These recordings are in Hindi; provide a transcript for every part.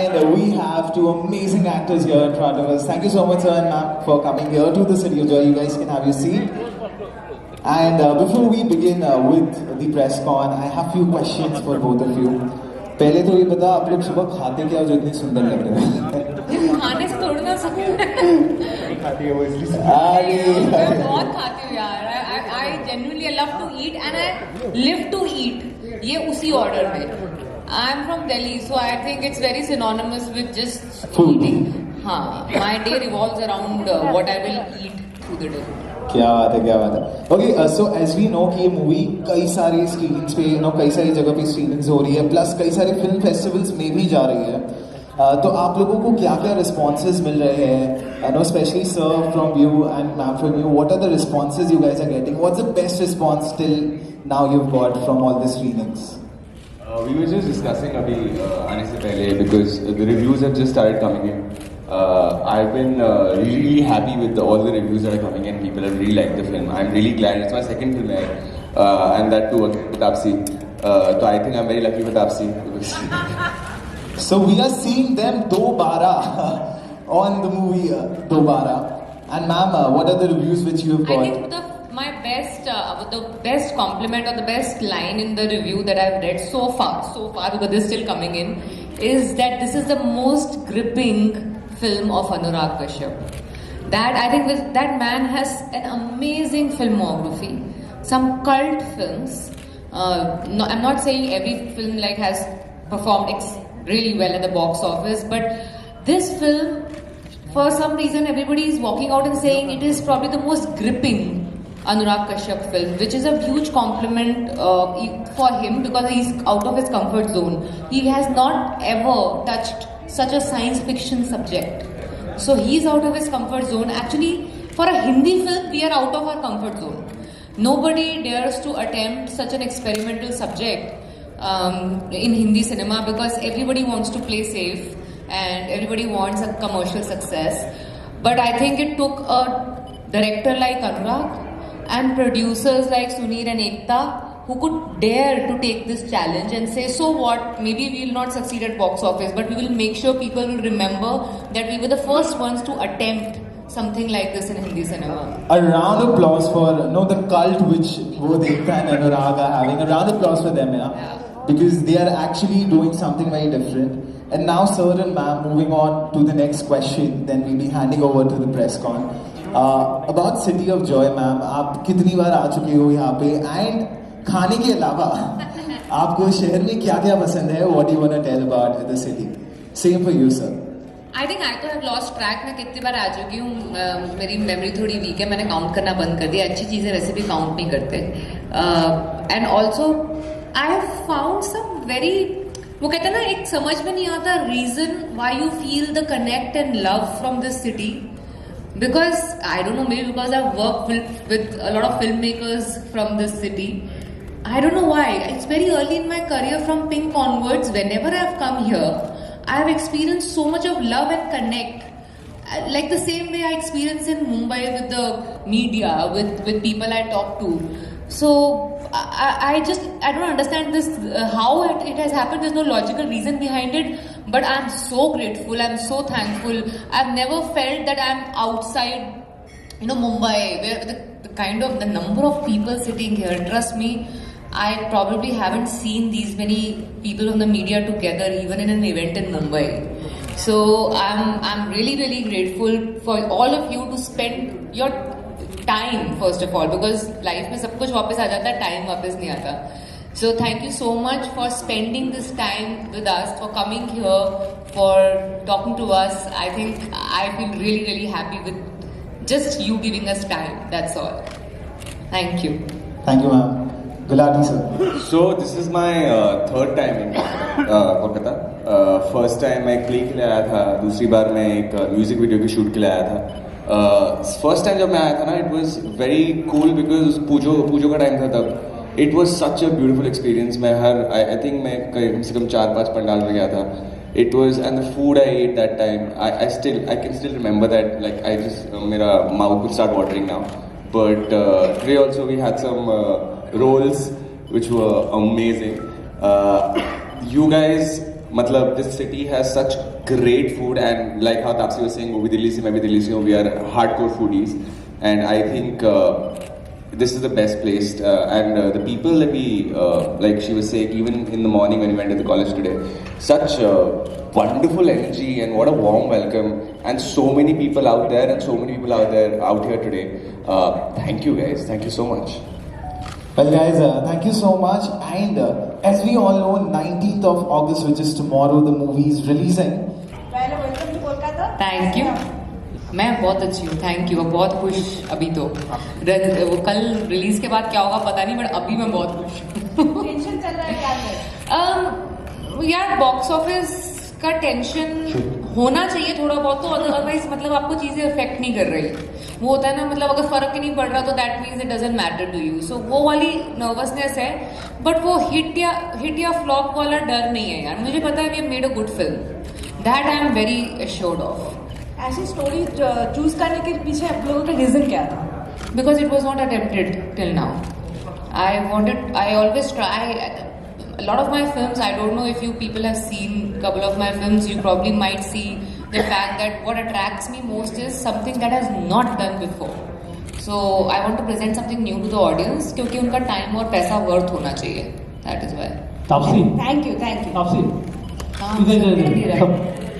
And we have two amazing actors here in front of us. Thank you so much, sir and ma'am, for coming here to the City of Joy. You guys can have your seat. And before we begin with the press con, I have few questions for both of you. पहले तो ये बता आप लोग सुबह खाते क्या हो जो इतने सुंदर लग रहे हैं? खाने से थोड़ी ना सकते खाती है वो इसलिए। मैं बहुत खाती हूँ यार। I genuinely love to eat and I live to eat. ये उसी order में। I'm from Delhi, so I think it's very synonymous with just Food. eating. हाँ, my day revolves around what I will eat through the day. क्या बात है, क्या बात है. Okay, so as we know कि ये मूवी कई सारे स्क्रीनिंग्स पे कई सारी जगह पे स्क्रीनिंग्स हो रही है, प्लस कई सारे फिल्म फेस्टिवल्स में भी जा रही है. तो आप लोगों को क्या क्या रिस्पॉन्सेज मिल रहे हैं? I know especially sir from you and ma'am from you, what are the responses you guys are getting? What's the best response till now you've got from all the screenings? We were just discussing अभी आने से पहले because the reviews have just started coming in. I've been really happy with all the reviews that are coming in. People have really liked the film. I'm really glad. It's my second film, and that too with Taapsee. So I think I'm very lucky with Taapsee. So we are seeing them dobara on the movie Dobara. And ma'am, what are the reviews which you have got? I think the best compliment or the best line in the review that I've read so far because they're still coming in, is that this is the most gripping film of Anurag Kashyap. That I think that man has an amazing filmography, some cult films. I'm not saying every film has performed really well at the box office, but this film, for some reason, everybody is walking out and saying it is probably the most gripping Anurag Kashyap film, which is a huge compliment for him because he's out of his comfort zone. He has not ever touched such a science fiction subject. So he's out of his comfort zone. Actually, for a Hindi film, we are out of our comfort zone. Nobody dares to attempt such an experimental subject in Hindi cinema because everybody wants to play safe and everybody wants a commercial success. But I think it took a director like Anurag and producers like Sunir and Ekta who could dare to take this challenge and say, so what, maybe we will not succeed at box office, but we will make sure people will remember that we were the first ones to attempt something like this in Hindi cinema. A round of applause for the cult which both Ekta and Anurag are having. A round of applause for them, yeah. Because they are actually doing something very different. And now sir and ma'am, moving on to the next question, then we'll be handing over to the press con. About City of Joy, ma'am, आप कितनी बार आ चुकी हो यहाँ पे? And खाने के अलावा आपको शहर में क्या क्या पसंद है? What do you want to tell about the city? Same for you, sir. I think I तो have lost track. मैं कितनी बार आ चुकी हूँ. मेरी मेमोरी थोड़ी वीक है. मैंने काउंट करना बंद कर दिया. अच्छी चीजें वैसे भी काउंट नहीं करते. And also I have found some very, वो कहते हैं ना, एक समझ में नहीं आता reason why you feel the connect and love from this city. Because I don't know, maybe because I've worked with a lot of filmmakers from this city. I don't know why. It's very early in my career from Pink onwards. Whenever I've come here, I've experienced so much of love and connect. Like the same way I experience in Mumbai with the media, with people I talk to. So I don't understand this, how it has happened. There's no logical reason behind it. But I'm so grateful, I'm so thankful. I've never felt that I'm outside, Mumbai, where the number of people sitting here. Trust me, I probably haven't seen these many people from the media together, even in an event in Mumbai. So I'm really, really grateful for all of you to spend your time, first of all, because life में सब कुछ वापस आ जाता है, time वापस नहीं आता. So thank you so much for spending this time with us, for coming here, for talking to us. I think I feel really, really happy with just you giving us time. That's all. Thank you. Thank you, ma'am. Gulati, sir. So this is my third time in Kolkata. First time मैं एक play के लिए आया था. दूसरी बार मैं एक music video के shoot के लिए आया था. First time जब मैं आया था ना, it was very cool because पूजो का time था तब. It was such a beautiful experience. I think मैं कम से कम 4-5 पंडाल में गया था. It was, and the food I ate that time, I can still remember that. Like मेरा mouth will start watering now. But today also we had some rolls which were amazing. You guys मतलब this city has such great food, and like how Tapsi was saying, वो भी दिल्ली से, मैं भी दिल्ली से हूँ, we are hardcore foodies, and I think this is the best place, and the people that we, like she was saying, even in the morning when we went to the college today, such wonderful energy and what a warm welcome, and so many people out there and so many people out here today. Thank you guys, thank you so much. Well, guys, thank you so much. And as we all know, 19th of August, which is tomorrow, the movie is releasing. Welcome to Kolkata. Thank you. मैं बहुत अच्छी हूँ, थैंक यू। बहुत खुश अभी तो वो कल रिलीज के बाद क्या होगा पता नहीं, बट अभी मैं बहुत खुश हूँ। टेंशन चल रहा है क्या है? यार बॉक्स ऑफिस का टेंशन होना चाहिए थोड़ा बहुत, तो अदरवाइज मतलब आपको चीजें अफेक्ट नहीं कर रही। वो होता है ना, मतलब अगर फर्क ही नहीं पड़ रहा तो that means it doesn't matter to you. So वो वाली नर्वसनेस है, बट वो हिट या फ्लॉप वाला डर नहीं है यार। मुझे पता है we have made a good film, that I am very assured of. ऐसी स्टोरी चूज करने के पीछे आप लोगों का रीजन क्या था? Because it was not attempted till now. I always try. A lot of my films, I don't know if you people have seen a couple of my films, you probably might see the fact that what attracts me most is something that has not done before. So I want to present something new to the audience, क्योंकि उनका टाइम और पैसा वर्थ होना चाहिए. That is why. Taapsee, thank you. Taapsee,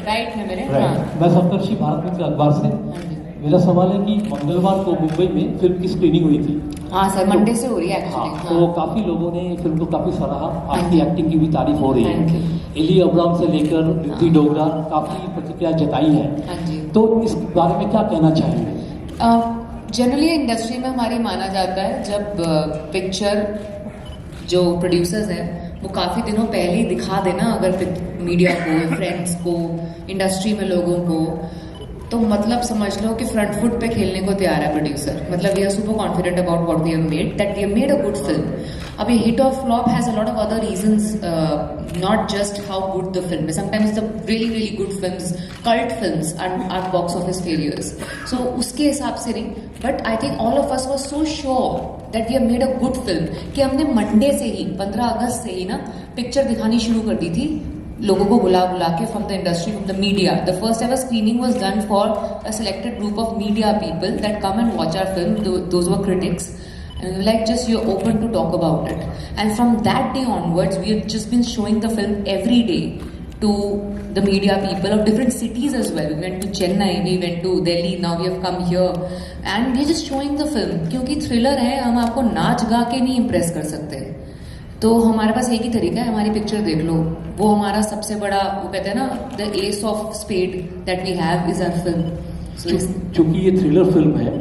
right में मेरे। Right. हाँ। मैं सप्तर्षि भारत मित्र अखबार से। हाँ जी। मेरा सवाल है कि मंगलवार को मुंबई में फिल्म की स्क्रीनिंग हुई थी। हाँ सर, मंडे से हो रही है हाँ, एक्चुअली। तो काफी लोगों ने फिल्म को काफी सराहा, आपकी एक्टिंग की भी तारीफ हो रही Thank है। you. एली अब्राम से लेकर ऋद्धि डोगरा काफी प्रतिक्रिया जताई है। हाँ जी। तो इस बारे में क्या कहना चाहेंगे? जनरली इंडस्ट्री में हमारी माना जाता है जब पिक्चर जो प्रोड्यूसर्स हैं वो काफ़ी दिनों पहले ही दिखा देना अगर मीडिया को, फ्रेंड्स को, इंडस्ट्री में लोगों को, तो मतलब समझ लो कि फ्रंट फुट पे खेलने को तैयार है प्रोड्यूसर। मतलब we are super confident about what we have made, that we have made a good film. अब ये हिट और flop has a lot of other reasons, not just how good the film. Sometimes the really really good films, cult films are box office failures. So उसके हिसाब से नहीं, but I think all of us was so sure that we have made a good film कि हमने मंडे से ही 15 अगस्त से ही ना पिक्चर दिखानी शुरू कर दी थी लोगों को बुला के from the industry, from the media. The first ever screening was done for a selected group of media people that come and watch our film, those were critics, and like just you're open to talk about it. And from that day onwards we have just been showing the film every day to the media people of different cities as well. We went to Chennai, we went to Delhi, now we have come here and we're just showing the film क्योंकि थ्रिलर है, हम आपको नाच गा के नहीं इम्प्रेस कर सकते। तो हमारे पास एक ही तरीका है, हमारी पिक्चर देख लो, वो हमारा सबसे बड़ा, वो कहते हैं ना, the ace of spade that we have is our film. चूंकि ये थ्रिलर फिल्म है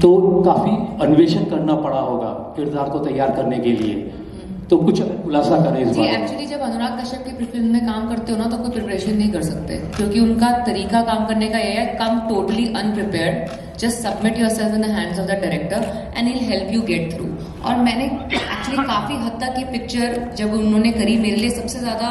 तो काफी अन्वेषण करना पड़ा होगा किरदार को तैयार करने के लिए, तो कुछ खुलासा करें इस जी। बारे में। एक्चुअली जब अनुराग कश्यप की फिल्म में काम करते हो ना तो कोई प्रिपरेशन नहीं कर सकते, क्योंकि उनका तरीका काम करने का यह है, come totally unprepared, just submit yourself in the hands of the director and he will help you get through. और मैंने एक्चुअली काफी हद तक ये पिक्चर जब उन्होंने करी, मेरे लिए सबसे ज्यादा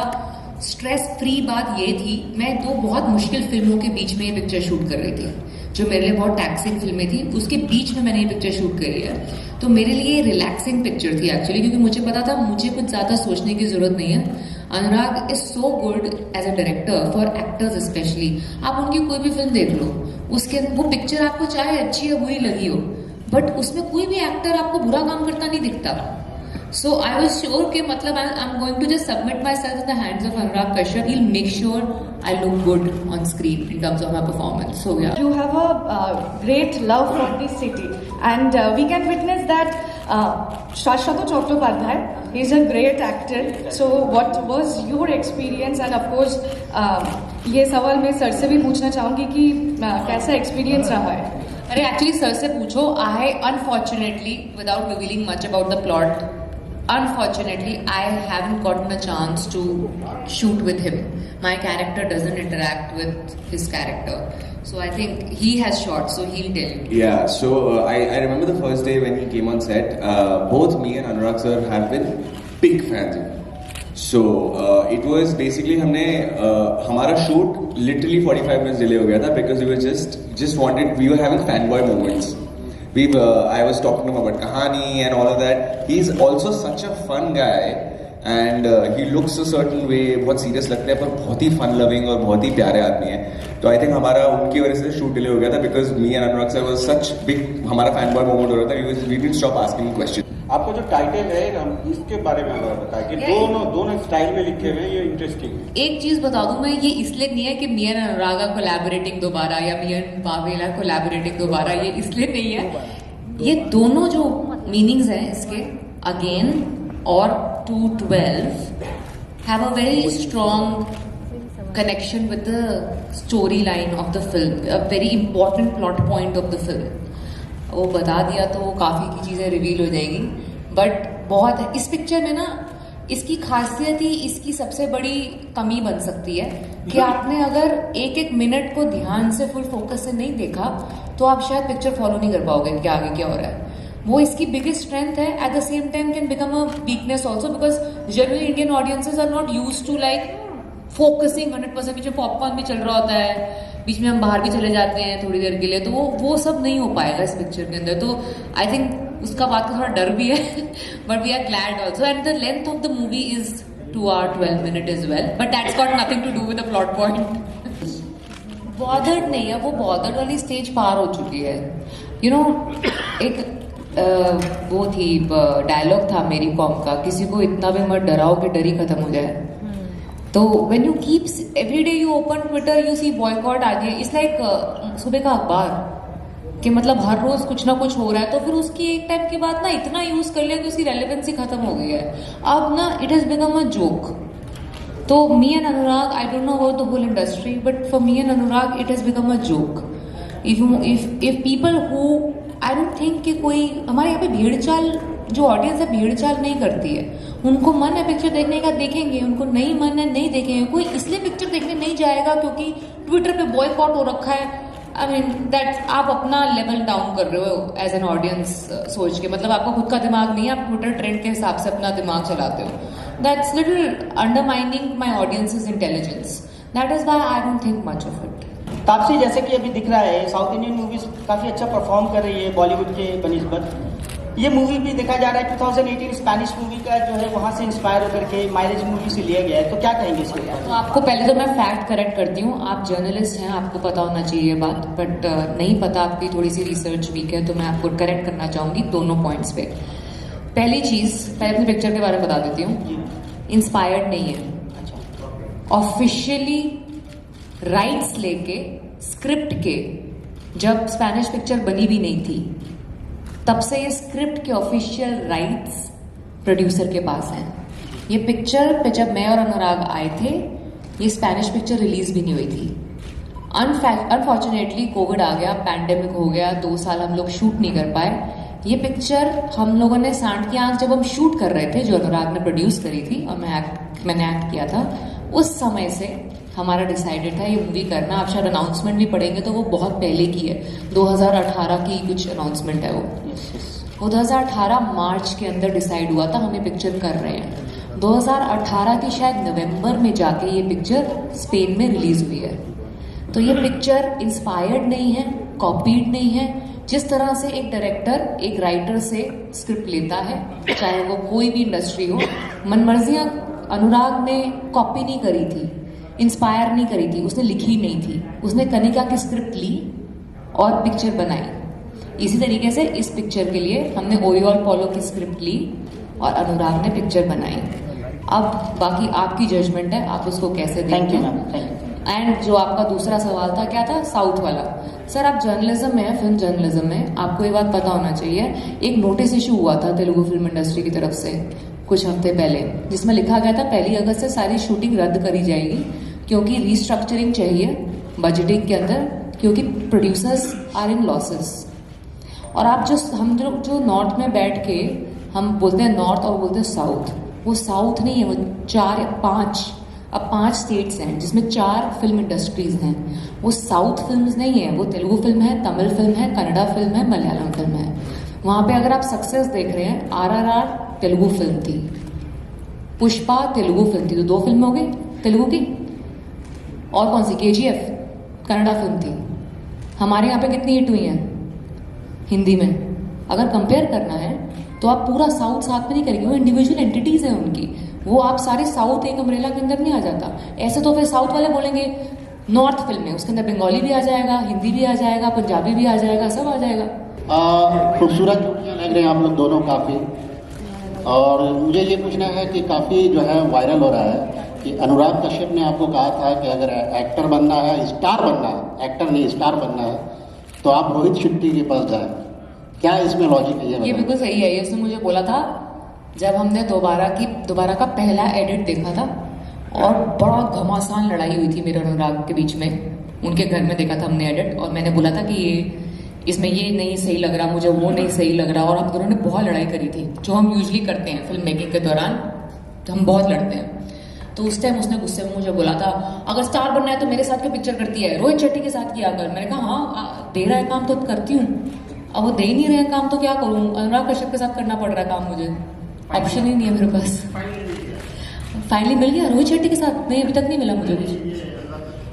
स्ट्रेस फ्री बात ये थी, मैं दो बहुत मुश्किल फिल्मों के बीच में ये पिक्चर शूट कर रही थी, जो मेरे लिए बहुत टैक्सिंग फिल्में थी, उसके बीच में मैंने ये पिक्चर शूट करी है। तो मेरे लिए रिलैक्सिंग पिक्चर थी एक्चुअली, क्योंकि मुझे पता था मुझे कुछ ज़्यादा सोचने की ज़रूरत नहीं है। Anurag is so good as a director for actors specially. आप उनकी कोई भी फिल्म देख लो, उसके वो पिक्चर आपको चाहे अच्छी या बुरी लगी हो, बट उसमें कोई भी एक्टर आपको बुरा काम करता नहीं दिखता। So I was sure कि मतलब I'm going to just submit myself in the hands of Anurag Kashyap. He'll make sure I look good on screen in terms of my performance. So yeah. You have a great love for this city, and we can witness that. Shashwat Chattopadhyay, he's a great actor. So what was your experience? And of course, ये सवाल मैं सर से भी पूछना चाहूँगी कि कैसा एक्सपीरियंस रहा है? अरे एक्चुअली सर से पूछो। I unfortunately, without revealing much about the plot, unfortunately I haven't gotten a chance to shoot with him. My character doesn't interact with his character, so I think he has shot, so he'll tell you. Yeah, so I remember the first day when he came on set. Both me and Anurag sir have been big fans of him. So it was basically हमने हमारा shoot literally 45 minutes delay हो गया था because we were we were having fanboy moments. I was talking to him about Kahani and all of that. He's also such a fun guy and he looks a certain way, बहुत सीरियस लगते हैं पर बहुत ही फन लविंग और बहुत ही प्यारे आदमी हैं. तो आई थिंक हमारा उनकी वजह से शूट डिले हो गया था, because me and Anurag sir was such big, हमारा फैन बॉय मोमेंट हो रहा था. We didn't stop asking question. आपको जो टाइटल है हम इसके बारे में हमें बताया कि दोनों स्टाइल में लिखे हुए हैं, ये इंटरेस्टिंग है. एक चीज बता दूं मैं, ये इसलिए नहीं है कि मी एंड अनुरागा कोलैबोरेटिंग दोबारा या मी एंड वावेला कोलैबोरेटिंग दोबारा, ये इसलिए नहीं है. ये दोनों जो मीनिंग्स हैं इसके, अगेन और 212 have a very strong connection with the storyline of the film, a very important plot point of the film. वो बता दिया तो काफ़ी की चीज़ें रिवील हो जाएगी, बट बहुत इस पिक्चर में ना इसकी खासियत ही इसकी सबसे बड़ी कमी बन सकती है कि आपने अगर एक एक मिनट को ध्यान से फुल फोकस से नहीं देखा तो आप शायद पिक्चर फॉलो नहीं कर पाओगे कि आगे क्या हो रहा है. वो इसकी बिगेस्ट स्ट्रेंथ है, at the same time can become a weakness also, because generally Indian audiences are not use to like focusing 100%. पीछे पॉपकॉर्न भी चल रहा होता है, बीच में हम बाहर भी चले जाते हैं थोड़ी देर के लिए, तो वो सब नहीं हो पाएगा इस पिक्चर के अंदर. तो आई थिंक उसका बात का थोड़ा डर भी है, but we are glad also. And the length of the movie is 2 hours 12 minutes is well, but that's got nothing to do with the plot point. Bothered नहीं है, वो बॉदर्ड वाली स्टेज पार हो चुकी है. यू नो एक वो थी डायलॉग था मेरी कॉम का, किसी को इतना भी मत डराओ कि डर ही खत्म हो जाए. तो when you keep every day you open Twitter you see boycott आगे, इट्स लाइक सुबह का अखबार कि मतलब हर रोज कुछ ना कुछ हो रहा है. तो फिर उसकी एक टाइम के बाद ना इतना यूज कर लिया कि उसकी रेलेवेंसी खत्म हो गई है. अब ना it has become a joke. तो me and Anurag, I don't know about the whole industry, but for me and Anurag it has become a joke. If people who, I don't think कि कोई हमारे यहाँ पे भीड़ चाल, जो ऑडियंस है भीड़ चाल नहीं करती है. उनको मन है पिक्चर देखने का देखेंगे, उनको नहीं मन है नहीं देखेंगे. कोई इसलिए पिक्चर देखने नहीं जाएगा क्योंकि ट्विटर पे बॉयकॉट हो रखा है. आई मीन दैट आप अपना लेवल डाउन कर रहे हो एज एन ऑडियंस सोच के, मतलब आपका खुद का दिमाग नहीं है, आप ट्विटर ट्रेंड के हिसाब से अपना दिमाग चलाते हो. That's little undermining my audiences intelligence. That is why I don't think much of it. Taapsee, जैसे कि अभी दिख रहा है साउथ इंडियन मूवीज काफ़ी अच्छा परफॉर्म कर रही है बॉलीवुड के बनिस्बत. ये मूवी भी देखा जा रहा है 2018 स्पेनिश मूवी का जो है वहाँ से इंस्पायर होकर के माइलेज मूवी से लिया गया है. तो क्या कहेंगे इसके बारे में? तो आपको पहले तो मैं फैक्ट करेक्ट करती हूँ, आप जर्नलिस्ट हैं, आपको पता होना चाहिए ये बात, बट नहीं पता, आपकी थोड़ी सी रिसर्च वीक है, तो मैं आपको करेक्ट करना चाहूँगी दोनों पॉइंट्स पे. पहली चीज़, पहले अपनी पिक्चर के बारे में बता देती हूँ. इंस्पायर्ड नहीं है, ऑफिशियली राइट्स लेके स्क्रिप्ट के, जब स्पेनिश पिक्चर बनी भी नहीं थी तब से ये स्क्रिप्ट के ऑफिशियल राइट्स प्रोड्यूसर के पास हैं. ये पिक्चर पे जब मैं और अनुराग आए थे ये स्पेनिश पिक्चर रिलीज भी नहीं हुई थी. अनफॉर्चुनेटली कोविड आ गया, पैंडेमिक हो गया, 2 साल हम लोग शूट नहीं कर पाए. ये पिक्चर हम लोगों ने सांड की आंख जब हम शूट कर रहे थे, जो अनुराग ने प्रोड्यूस करी थी और मैंने एक्ट किया था, उस समय से हमारा डिसाइडेड था ये मूवी करना. आप शायद अनाउंसमेंट भी पढ़ेंगे तो वो बहुत पहले की है, 2018 की कुछ अनाउंसमेंट है वो. 2018 मार्च के अंदर डिसाइड हुआ था हम ये पिक्चर कर रहे हैं. 2018 की शायद नवंबर में जाके ये पिक्चर स्पेन में रिलीज हुई है. तो ये पिक्चर इंस्पायर्ड नहीं है, कॉपीड नहीं है. जिस तरह से एक डायरेक्टर एक राइटर से स्क्रिप्ट लेता है, चाहे वो कोई भी इंडस्ट्री हो, मनमर्जियाँ अनुराग ने कॉपी नहीं करी थी, इंस्पायर नहीं करी थी, उसने लिखी नहीं थी. उसने कनिका की स्क्रिप्ट ली और पिक्चर बनाई. इसी तरीके से इस पिक्चर के लिए हमने ओरियोल पोलो की स्क्रिप्ट ली और अनुराग ने पिक्चर बनाई. अब बाकी आपकी जजमेंट है, आप उसको कैसे देखते हैं. एंड जो आपका दूसरा सवाल था क्या था, साउथ वाला. सर आप जर्नलिज्म में है, फिल्म जर्नलिज्म में आपको ये बात पता होना चाहिए. एक नोटिस इशू हुआ था तेलुगु फिल्म इंडस्ट्री की तरफ से कुछ हफ्ते पहले, जिसमें लिखा गया था 1 अगस्त से सारी शूटिंग रद्द करी जाएगी क्योंकि रीस्ट्रक्चरिंग चाहिए बजटिंग के अंदर, क्योंकि प्रोड्यूसर्स आर इन लॉसेस. और आप हम जो नॉर्थ में बैठ के हम बोलते हैं नॉर्थ और बोलते हैं साउथ, वो साउथ नहीं है, वो 4 या 5 अब 5 स्टेट्स हैं जिसमें 4 फिल्म इंडस्ट्रीज हैं. वो साउथ फिल्म्स नहीं है, वो तेलुगु फिल्म है, तमिल फिल्म है, कन्नड़ा फिल्म है, मलयालम फिल्म है. वहाँ पे अगर आप सक्सेस देख रहे हैं, RRR तेलुगु फिल्म थी, पुष्पा तेलुगु फिल्म थी, तो 2 फिल्म हो गई तेलुगु की. और कौन सी, KGF कन्नड़ा फिल्म थी. हमारे यहाँ पे कितनी हिट हुई हैं हिंदी में? अगर कंपेयर करना है तो आप पूरा साउथ साथ में नहीं करेंगे, वो इंडिविजुअल एंटिटीज हैं उनकी, वो आप सारे साउथ एक अम्ब्रेला के अंदर नहीं आ जाता। ऐसे तो फिर साउथ वाले बोलेंगे नॉर्थ फिल्म है, उसके अंदर बंगाली भी आ जाएगा, हिंदी भी आ जाएगा, पंजाबी भी आ जाएगा, सब आ जाएगा। खूबसूरत जोड़ियाँ लग रहे हैं आप लोग दोनों काफ़ी, और मुझे ये पूछना है कि काफ़ी जो है वायरल हो रहा है कि अनुराग कश्यप ने आपको कहा था कि अगर एक्टर बनना है, स्टार बनना है, एक्टर नहीं स्टार बनना है, तो आप रोहित शेट्टी के पास जाएं। क्या इसमें लॉजिक है? ये बिल्कुल सही है, ये उसने मुझे बोला था जब हमने दोबारा का पहला एडिट देखा था, और बड़ा घमासान लड़ाई हुई थी मेरे और अनुराग के बीच में, उनके घर में देखा था हमने एडिट, और मैंने बोला था कि इसमें ये नहीं सही लग रहा मुझे, वो नहीं सही लग रहा, और हम दोनों ने बहुत लड़ाई करी थी, जो हम यूजुअली करते हैं फिल्म मेकिंग के दौरान, तो हम बहुत लड़ते हैं। तो उस टाइम उसने गुस्से में मुझे बोला था अगर स्टार बनना है तो मेरे साथ क्यों पिक्चर करती है, रोहित शेट्टी के साथ किया कर। मैंने कहा हाँ दे रहा है काम तो करती हूँ, अब वो दे ही नहीं रहे हैं काम तो क्या करूँ, अनुराग कश्यप के साथ करना पड़ रहा है काम, मुझे ऑप्शन ही नहीं है मेरे पास। फाइनली मिल गया रोहित शेट्टी के साथ, नहीं अभी तक नहीं मिला मुझे कुछ।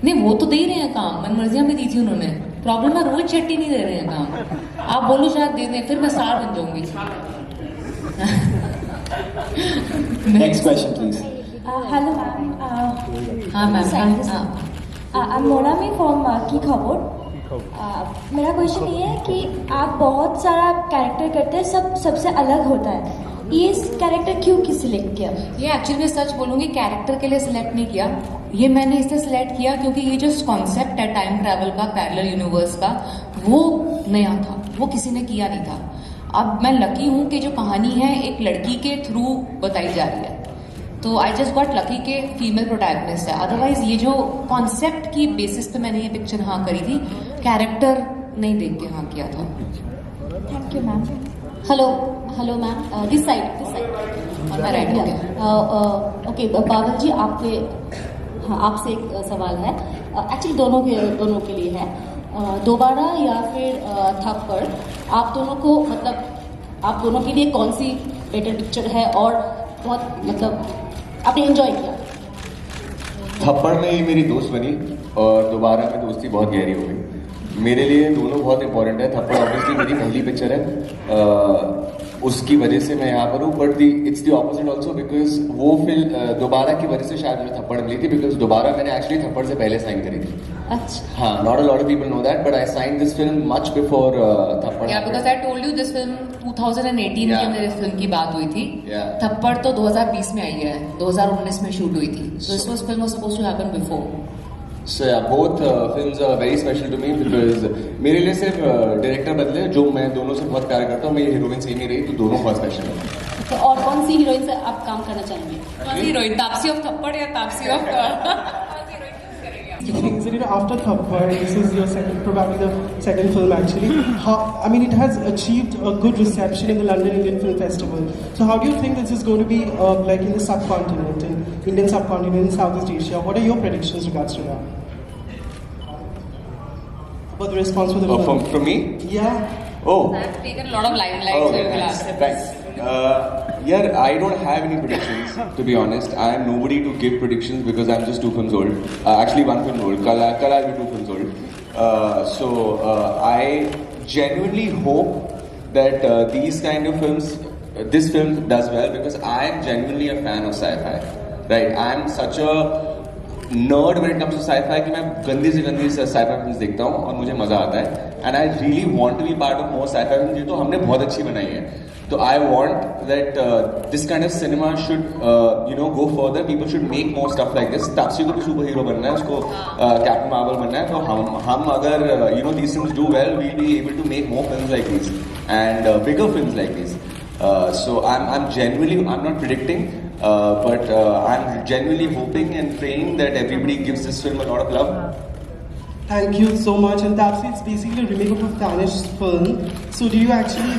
नहीं वो तो दे ही रहे हैं काम, मनमर्जियां भी दी थी उन्होंने, प्रॉब्लम है रोहित शेट्टी नहीं दे रहे हैं काम। आप बोलो शायद दे दें, फिर मैं स्टार बन जाऊंगी। Next question, please. Hello, ma'am. हाँ मैम, I'm Monami from की खबर। मेरा क्वेश्चन ये है कि आप बहुत सारा कैरेक्टर करते हैं, सबसे अलग होता है, ये कैरेक्टर क्यों की सिलेक्ट किया? ये एक्चुअली मैं सच बोलूंगी कैरेक्टर के लिए सिलेक्ट नहीं किया, ये मैंने इसलिए सिलेक्ट किया क्योंकि ये जो कॉन्सेप्ट है टाइम ट्रैवल का, पैरेलल यूनिवर्स का, वो नया था, वो किसी ने किया नहीं था। अब मैं लकी हूँ कि जो कहानी है एक लड़की के थ्रू बताई जा रही है, तो आई जस्ट गॉट लकी के फीमेल प्रोटैगनिस्ट है, अदरवाइज ये जो कॉन्सेप्ट की बेसिस पे मैंने ये पिक्चर हाँ करी थी, कैरेक्टर नहीं देख के हाँ किया था। Thank you ma'am. Hello ma'am, this side और मैं राइट ओके पावल जी, आपसे एक सवाल है, एक्चुअली दोनों के लिए है, दोबारा या फिर थप्पड़, आप दोनों को मतलब आप दोनों के लिए कौन सी बेटर पिक्चर है और बहुत मतलब आपने एंजॉय किया? थप्पड़ में ही मेरी दोस्त बनी और दोबारा में दोस्ती बहुत गहरी हो गई। मेरे लिए दोनों बहुत इंपॉर्टेंट है। थप्पड़ ऑब्वियसली मेरी पहली पिक्चर है, उसकी वजह से मैं यहाँ पर हूँ, but it's the opposite also, because वो फिल्म दोबारा की वजह से शायद मुझे थप्पड़ मिली थी, बिकॉज दोबारा मैंने एक्चुअली थप्पड़ से पहले साइन करी थी। अच्छा। हाँ, not a lot of people know that, but I sign this film much before Thappad. या because I told you this film 2018 के अंदर इस फिल्म की बात हुई थी। थप्पड़ तो 2020 में आई है, 2019 में शूट हुई थी, so this was film was supposed to happen before. So yeah, both films are very special to me because मेरे लिए सिर्फ डायरेक्टर बदले, जो मैं दोनों से बहुत प्यार करता हूँ, मेरी हीरोइन सेम ही रही, तो दोनों बहुत स्पेशल है। तो और कौन सी हीरोइन से आप काम करना चाहेंगे? कौन सी हीरोइन, तापसी ऑफ थप्पड़ या Taapsee of after Thappad, this is your probably the second film actually. It has achieved a good reception in the London Indian Film Festival. So how do you think this is going to be like in the subcontinent, in Indian subcontinent, in Southeast Asia? What are your predictions regards to that? About the response for the film? From me? Yeah. Oh. I've taken a lot of limelight. Okay, thanks. Yeah, I don't have any predictions, to be honest. I am nobody to give predictions because I'm just 2 films old. Actually, 1 film old. Kal I'll be 2 films old. So I genuinely hope that these kind of films, this film does well because I am genuinely a fan of sci-fi. Right? I am such a nerd when it comes to sci-fi कि मैं गंदी से गंदी sci-fi films देखता हूँ और मुझे मजा आता है, and I really want to be part of more sci-fi films, ये तो हमने बहुत अच्छी बनाई है, तो I want that this kind of cinema should go further. People should make more stuff like this. Taapsee को भी सुपर हीरो बनना है, उसको कैप्टन मार्वल बनना है, तो हम अगर these films do well, we'll be able to make more films like these and bigger films like these. So I'm not predicting, but I'm genuinely hoping and praying that everybody gives this film a lot of love. Thank you so much. And Tapsi, it's basically a remake of a Spanish film. So did you actually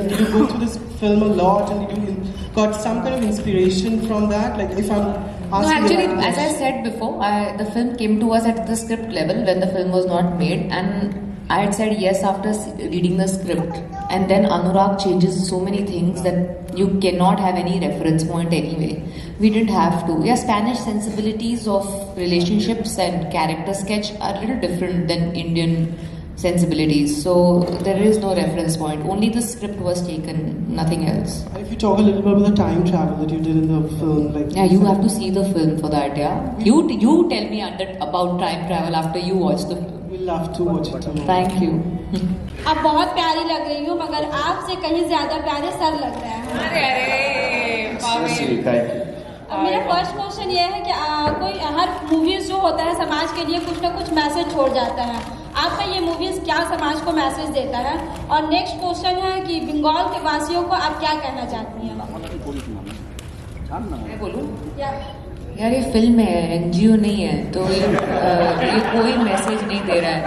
did you go through this film a lot, and did you got some kind of inspiration from that? Like if I'm asking. No, actually, as I said before, the film came to us at the script level when the film was not made, and I had said yes after reading the script, and then Anurag changes so many things that you cannot have any reference point anyway. We didn't have to. Yeah, Spanish sensibilities of relationships and character sketch are a little different than Indian sensibilities. So there is no reference point. Only the script was taken, nothing else. And if you talk a little bit about the time travel that you did in the film, like Yeah, you have to see the film for that. Yeah, you tell me about time travel after you watch the film. we'll have to watch it tomorrow. Thank you. आप बहुत प्यारी लग रही हो मगर आपसे कहीं ज्यादा प्यारे सर लग रहे हैं। So sweet, thank you. अब मेरा फर्स्ट क्वेश्चन ये है कि कोई हर मूवीज जो होता है समाज के लिए कुछ ना कुछ मैसेज छोड़ जाता है, आपका ये मूवीज क्या समाज को मैसेज देता है? और नेक्स्ट क्वेश्चन है कि बंगाल के वासियों को आप क्या कहना चाहती हैं? मैं बोलूं? यार ये फिल्म है, एनजीओ नहीं है, तो ये कोई मैसेज नहीं दे रहा है।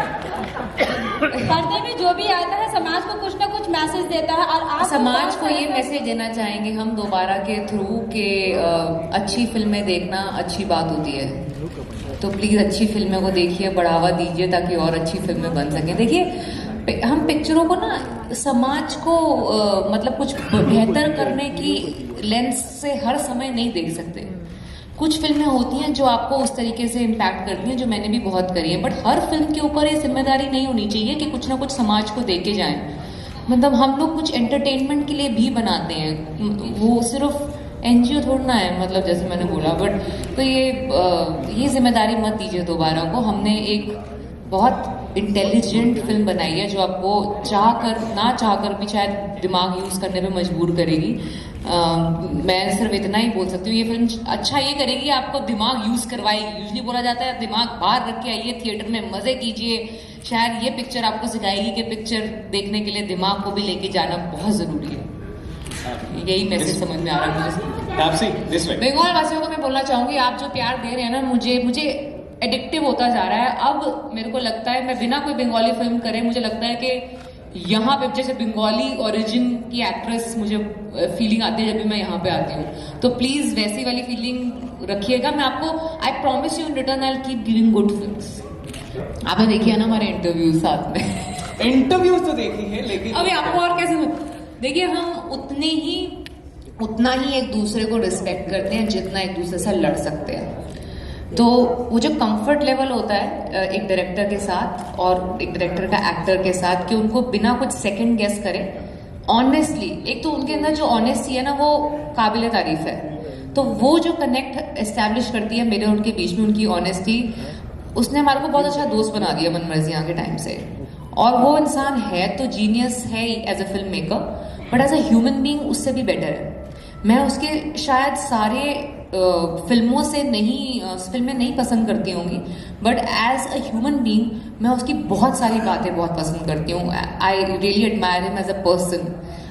पर्दे में जो भी आता है समाज को कुछ ना कुछ मैसेज देता है और आप समाज को ये मैसेज देना चाहेंगे हम दोबारा के थ्रू के अच्छी फिल्में देखना अच्छी बात होती है, तो प्लीज अच्छी फिल्मों को देखिए, बढ़ावा दीजिए ताकि और अच्छी फिल्में बन सकें। देखिए हम पिक्चरों को ना समाज को मतलब कुछ बेहतर करने की लेंस से हर समय नहीं देख सकते। कुछ फिल्में होती हैं जो आपको उस तरीके से इम्पैक्ट करती हैं, जो मैंने भी बहुत करी है, बट हर फिल्म के ऊपर ये जिम्मेदारी नहीं होनी चाहिए कि कुछ ना कुछ समाज को दे के जाएं। मतलब हम लोग कुछ एंटरटेनमेंट के लिए भी बनाते हैं, वो सिर्फ एनजीओ थोड़ा ना है, मतलब जैसे मैंने बोला। बट तो ये जिम्मेदारी मत दीजिए दोबारा को। हमने एक बहुत इंटेलिजेंट फिल्म बनाई है जो आपको चाह कर ना चाह कर भी शायद दिमाग यूज़ करने पे मजबूर करेगी। मैं सिर्फ इतना ही बोल सकती हूँ, ये फिल्म अच्छा ये करेगी, आपको दिमाग यूज़ करवाएगी। यूजली बोला जाता है दिमाग बाहर रख के आइए, थिएटर में मज़े कीजिए। शायद ये पिक्चर आपको सिखाएगी कि पिक्चर देखने के लिए दिमाग को भी लेके जाना बहुत ज़रूरी है। यही मैसेज समझ में आ रहा है मुझे। बंगाल वासियों को मैं बोलना चाहूँगी, आप जो प्यार दे रहे हैं ना, मुझे एडिक्टिव होता जा रहा है। अब मेरे को लगता है मैं बिना कोई बंगाली फिल्म करे, मुझे लगता है कि यहाँ पे जैसे बंगाली ओरिजिन की एक्ट्रेस मुझे फीलिंग आती है जब भी मैं यहाँ पे आती हूँ। तो प्लीज वैसी वाली फीलिंग रखिएगा। मैं आपको I promise you in return I will keep giving good films. आपने देखी है ना हमारे इंटरव्यू साथ में? इंटरव्यूज तो देखी है, लेकिन अभी आपको और कैसे देखिए, हम उतना ही एक दूसरे को रिस्पेक्ट करते हैं जितना एक दूसरे से लड़ सकते हैं। तो वो जो कंफर्ट लेवल होता है एक डायरेक्टर के साथ और एक डायरेक्टर का एक्टर के साथ, कि उनको बिना कुछ सेकंड गेस करे ऑनेस्टली, एक तो उनके अंदर जो ऑनेस्टी है ना वो काबिल तारीफ है। तो वो जो कनेक्ट एस्टैब्लिश करती है मेरे उनके बीच में, उनकी ऑनेस्टी, उसने हमारे को बहुत अच्छा दोस्त बना दिया मनमर्जियाँ के टाइम से। और वो इंसान है तो जीनियस है as a film maker, but as a human being उससे भी बेटर है। मैं उसके शायद सारे फिल्मों से फिल्में नहीं पसंद करती होंगी, but as a human being मैं उसकी बहुत सारी बातें बहुत पसंद करती हूँ। I really admire him as a person.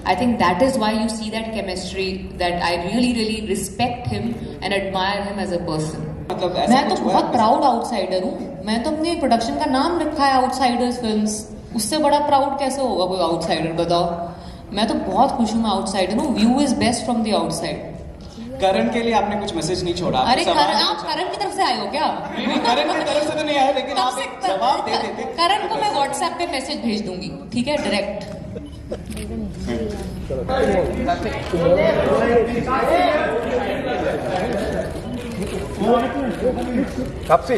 I think that is why you see that chemistry, that I really respect him and admire him as a person. मैं तो बहुत प्राउड आउटसाइडर हूँ। मैं तो अपने प्रोडक्शन का नाम रखा है आउटसाइडर्स फिल्म्स। उससे बड़ा प्राउड कैसे होगा कोई आउटसाइडर, बताओ। मैं तो बहुत खुश हूँ, मैं आउटसाइडर हूँ। View is best from the outside. Karan के लिए आपने कुछ मैसेज नहीं छोड़ा? अरे आप करण की तरफ से आए हो क्या? करण की तरफ से तो नहीं आया, लेकिन आप एक जवाब दे देते। करण को मैं व्हाट्सएप पे मैसेज भेज दूंगी, ठीक है, डायरेक्ट। तापसी,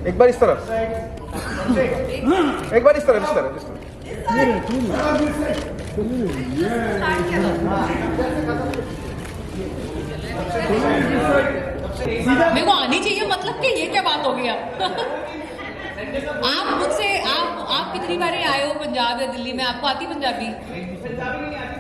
एक बार इस तरफ, एक बार इस तरफ, इस तरफ, इस तरफ। मेरे को आनी चाहिए, मतलब कि ये क्या बात हो गया? आप मुझसे आप कितनी बार आए हो पंजाब या दिल्ली में, आपको आती पंजाबी?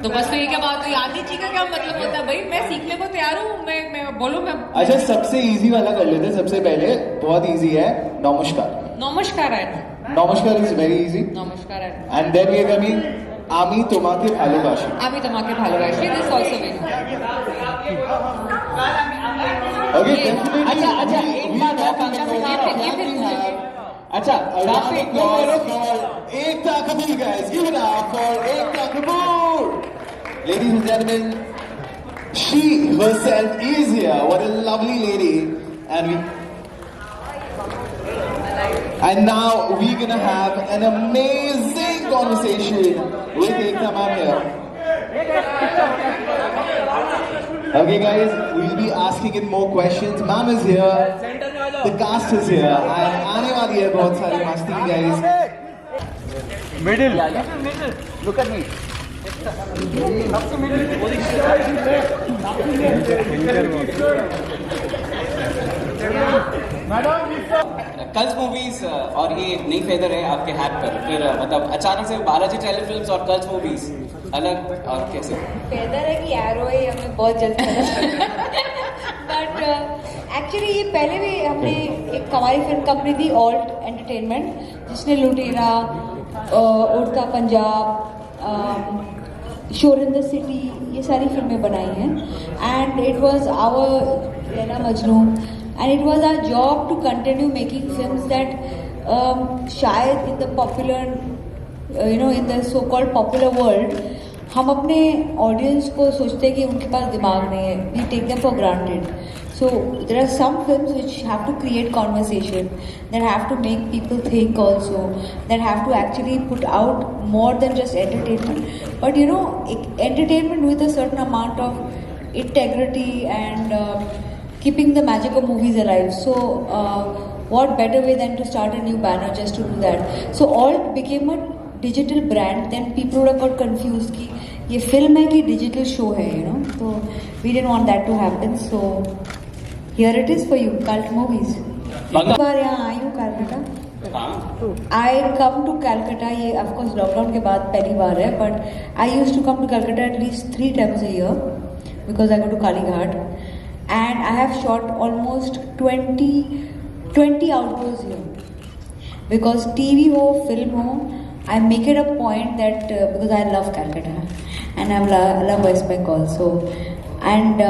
तो बस फिर ये क्या बात हुई? आनी चाहिए का क्या मतलब होता है भाई? मैं सीखने को तैयार हूँ, मैं बोलो मैं। अच्छा, सबसे इजी वाला कर लेते हैं। सबसे पहले बहुत इजी है, नमस्कार। नमस्कार है। नमस्कार इज वेरी इजी। नमस्कार है। And then we are coming आमी তোমাকে ভালোবাসি। आमी তোমাকে ভালোবাসি, this also very. Okay, definitely. अच्छा एक बात है, कांचा से अच्छा, Ekta Kapoor guys, give it up for Ekta Kapoor. Ladies and gentlemen, she herself is here. What a lovely lady. And now we're gonna have an amazing conversation with Ekta ma'am here. Okay guys, we'll be asking in more questions. Ma'am is here, the cast is here, and आने वाली है बहुत सारी मस्ती guys. Middle. Look at me. Cult movies और ये नई फेदर है आपके हाथ पर, फिर मतलब अचानक से बालाजी टेलीफिल्म्स और कल्ट मूवीज अलग, और कैसे? फेदर है कि एरो है, हमें बहुत जल्द बट एक्चुअली ये पहले भी हमने एक हमारी फिल्म कंपनी थी ऑल्ट एंटरटेनमेंट, जिसने लुटेरा, उड़ता पंजाब, शोर इन द सिटी, ये सारी फिल्में बनाई हैं. And it was our Laila Majnu, and it was our job to continue making films that शायद in the popular in the so called popular world हम अपने audience को सोचते हैं कि उनके पास दिमाग नहीं है, we take them for granted. So there are some films which have to create conversation, that have to make people think also, that have to actually put out more than just entertainment, but entertainment with a certain amount of integrity and keeping the magic of movies alive. So what better way than to start a new banner just to do that. So Alt became a digital brand. Then people would have got confused कि ये film है कि digital show है, So we didn't want that to happen. So here it is for you, cult movies. बार यहाँ आई हूँ Calcutta. I come to Calcutta. ये of course lockdown के बाद पहली बार है, but I used to come to Calcutta at least 3 times a year because I go to Kalighat. And I have shot almost 20 outdoors here. Because TV ho, film ho, I make it a point that because I love Calcutta and I love West Bengal. So, and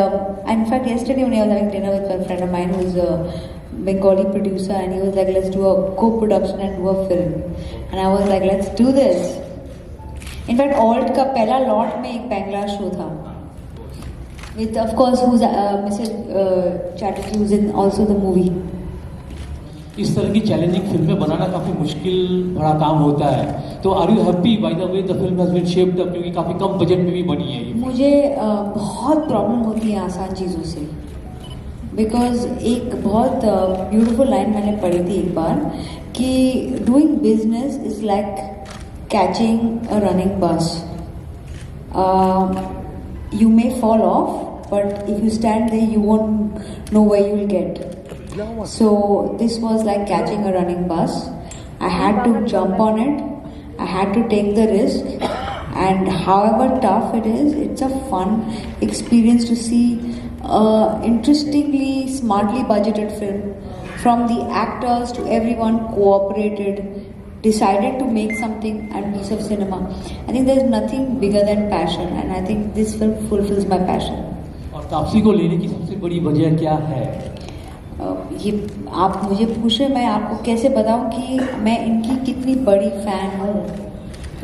in fact yesterday when I was having dinner with a friend of mine who's a Bengali producer, and he was like, let's do a co-production and do a film. And I was like, let's do this. In fact, Alt का पहला लॉट में एक Bangla show था. With of course who's Mrs. Chatterjee, who's in also the movie. इस तरह की चैलेंजिंग फिल्में बनाना काफ़ी मुश्किल बड़ा काम होता है. तो are you happy by the way the film has been shaped up, क्योंकि काफ़ी कम बजट में भी बनी है ये? मुझे बहुत प्रॉब्लम होती है आसान चीज़ों से, बिकॉज एक बहुत ब्यूटीफुल लाइन मैंने पढ़ी थी एक बार कि doing business is like catching a running बस. You may fall off, but if you stand there, you won't know where you will get. So this was like catching a running bus. I had to jump on it. I had to take the risk. And however tough it is, it's a fun experience to see interestingly, smartly budgeted film. From the actors to everyone cooperated, decided to make something and piece of cinema. I think there's nothing bigger than passion, and I think this film fulfills my passion. और तापसी को लेने की सबसे बड़ी वजह क्या है? ये आप मुझे पूछ रहे, मैं आपको कैसे बताऊं कि मैं इनकी कितनी बड़ी फैन हूँ.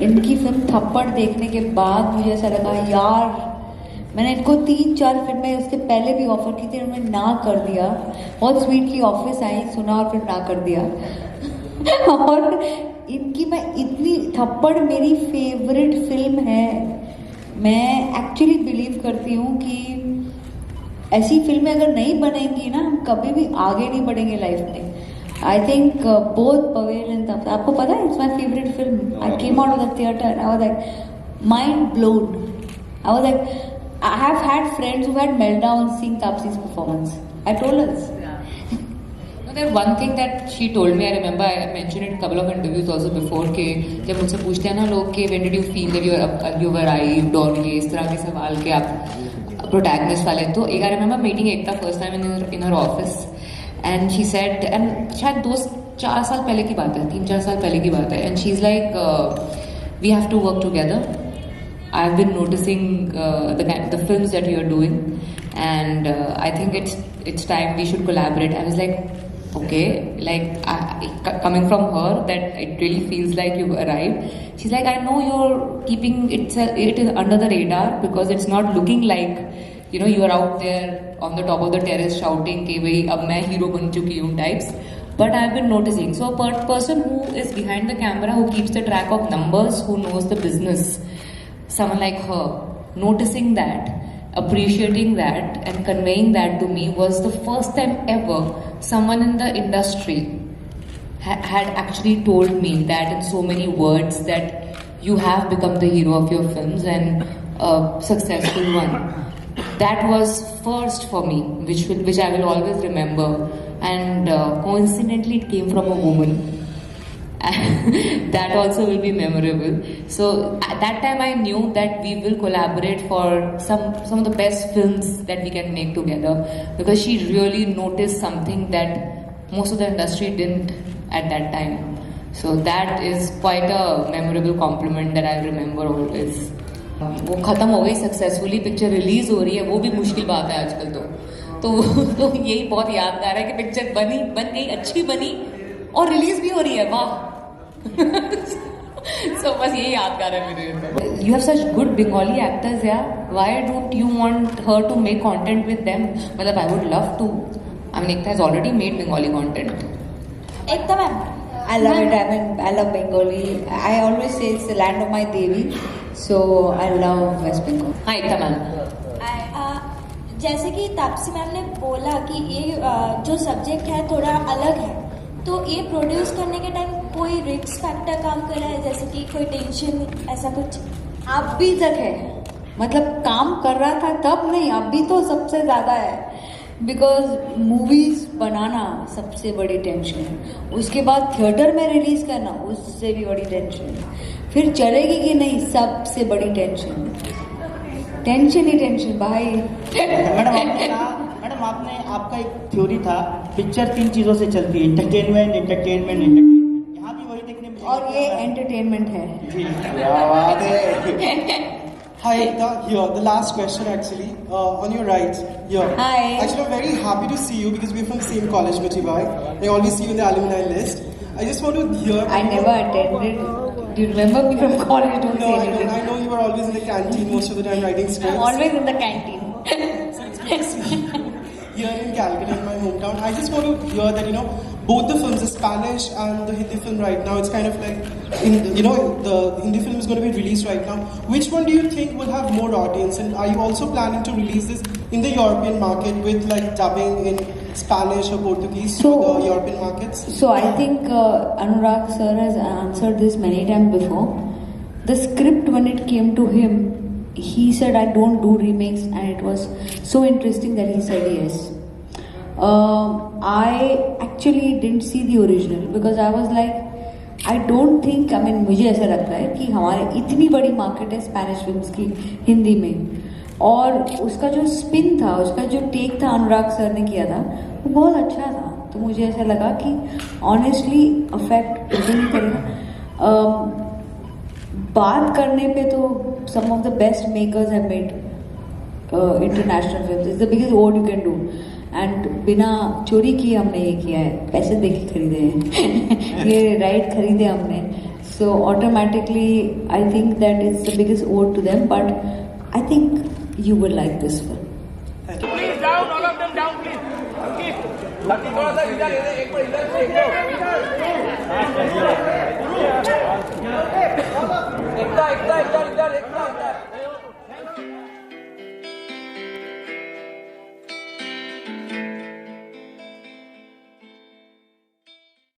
इनकी फिल्म थप्पड़ देखने के बाद मुझे ऐसा लगा यार, मैंने इनको 3-4 फिल्में उसके पहले भी ऑफर की थी, उन्होंने ना कर दिया. बहुत स्वीटली ऑफिस आई, सुना और फिर ना कर दिया. और इनकी मैं इतनी थप्पड़ मेरी फेवरेट फिल्म है. मैं एक्चुअली बिलीव करती हूँ कि ऐसी फिल्में अगर नहीं बनेंगी ना, हम कभी भी आगे नहीं बढ़ेंगे लाइफ में. I think both Pavail and Taapsee, आपको पता है it's my favourite film. I came out of the theatre and I was like mind blown. I was like I have had friends who had meltdowns seeing Tapsi's performance. I told her this. There's one thing that she told me. I remember I mentioned it in a couple of interviews also before कि जब मुझसे पूछते हैं ना लोग कि when did you feel that you arrived और ये इस तरह के सवाल के आप protagonist वाले, तो एक I remember meeting Ekta first time in her office and she said, and शायद 2-4 साल पहले की बात है, 3-4 साल पहले की बात है, and she's like we have to work together. I've been noticing the films that you're doing, and I think it's time we should collaborate. I was like, okay, like coming from her, that it really feels like you've arrived. She's like, I know you're keeping it is under the radar because it's not looking like you are out there on the top of the terrace shouting कि भाई अब मैं hero बन चुकी हूँ types. But I've been noticing. So a person who is behind the camera, who keeps the track of numbers, who knows the business. Someone like her, noticing that, appreciating that and conveying that to me was the first time ever someone in the industry had actually told me that in so many words that you have become the hero of your films and a successful one. That was first for me, which I will always remember. And coincidentally, it came from a woman. That also will be memorable. So at that time I knew that we will collaborate for some of the best films that we can make together, because she really noticed something that most of the industry didn't at that time. So that is quite a memorable compliment that I remember always. वो ख़त्म हो गई सक्सेसफुली, पिक्चर रिलीज हो रही है, वो भी मुश्किल बात है आजकल तो यही बहुत यादगार है कि पिक्चर बन गई, अच्छी बनी और रिलीज भी हो रही है, वाह. So बस यही यादगार है मेरे. You have such good Bengali actors, yeah. Why don't you want her to make content with them? मतलब I would love to. I mean, Ekta has already made Bengali content. Ekta ma'am. I love it. I love Bengali. I always say it's the land of my Devi. So I love West Bengal. हाँ Ekta ma'am. जैसे कि तापसी मैम ने बोला कि ये जो सब्जेक्ट है थोड़ा अलग है, तो ये प्रोड्यूस करने के टाइम कोई रिस्क फैक्टर काम कर रहा है, जैसे कि कोई टेंशन ऐसा कुछ? अभी तक है, मतलब काम कर रहा था तब नहीं, अभी तो सबसे ज़्यादा है. बिकॉज मूवीज बनाना सबसे बड़ी टेंशन है, उसके बाद थिएटर में रिलीज करना उससे भी बड़ी टेंशन है, फिर चलेगी कि नहीं सबसे बड़ी टेंशन. टेंशन ही टेंशन भाई. मैडम आपने आपका एक थ्योरी था, पिक्चर 3 चीजों से चलती है, एंटरटेनमेंट एंटरटेनमेंट एंटरटेनमेंट. यहाँ भी वही देखने में, और ये एंटरटेनमेंट है. क्या बात है. Hi Ekta, here, the last question actually, on your right, here. Hi. Actually I'm very happy to see you because we're from the same college, Mitibai. I always see you in the alumni list. I just want to hear... I never attended. Do you remember me from college? Don't No, say anything. I know you were always in the canteen most of the time writing scripts. I'm always in the canteen. Here in Calcutta, in my hometown, I just want to hear that, both the films, the Spanish and the Hindi film right now, it's kind of like, the Hindi film is going to be released right now. Which one do you think will have more audience? And are you also planning to release this in the European market with like dubbing in Spanish or Portuguese for the European markets? So I think Anurag sir has answered this many times before. The script, when it came to him, he said, I don't do remakes, and it was so interesting that he said yes. I actually didn't see the original because I was like, I don't think, मुझे ऐसा लगता है कि हमारे इतनी बड़ी मार्केट है स्पेनिश फिल्म्स की हिंदी में, और उसका जो स्पिन था, उसका जो टेक था अनुराग सर ने किया था, वो बहुत अच्छा था. तो मुझे ऐसा लगा कि ऑनेस्टली अफेक्ट नहीं करेगा. बात करने पे तो some of the best makers have made international films. It's the biggest award you can do. And बिना चोरी किए हमने ये किया है, पैसे दे के खरीदे हैं. ये राइट खरीदे हमने. So automatically I think that it's the biggest award to them. But I think you will like this film. Please down, all of them down, please. Lucky, थोड़ा सा इधर एक बार इधर से एकता एकता एकता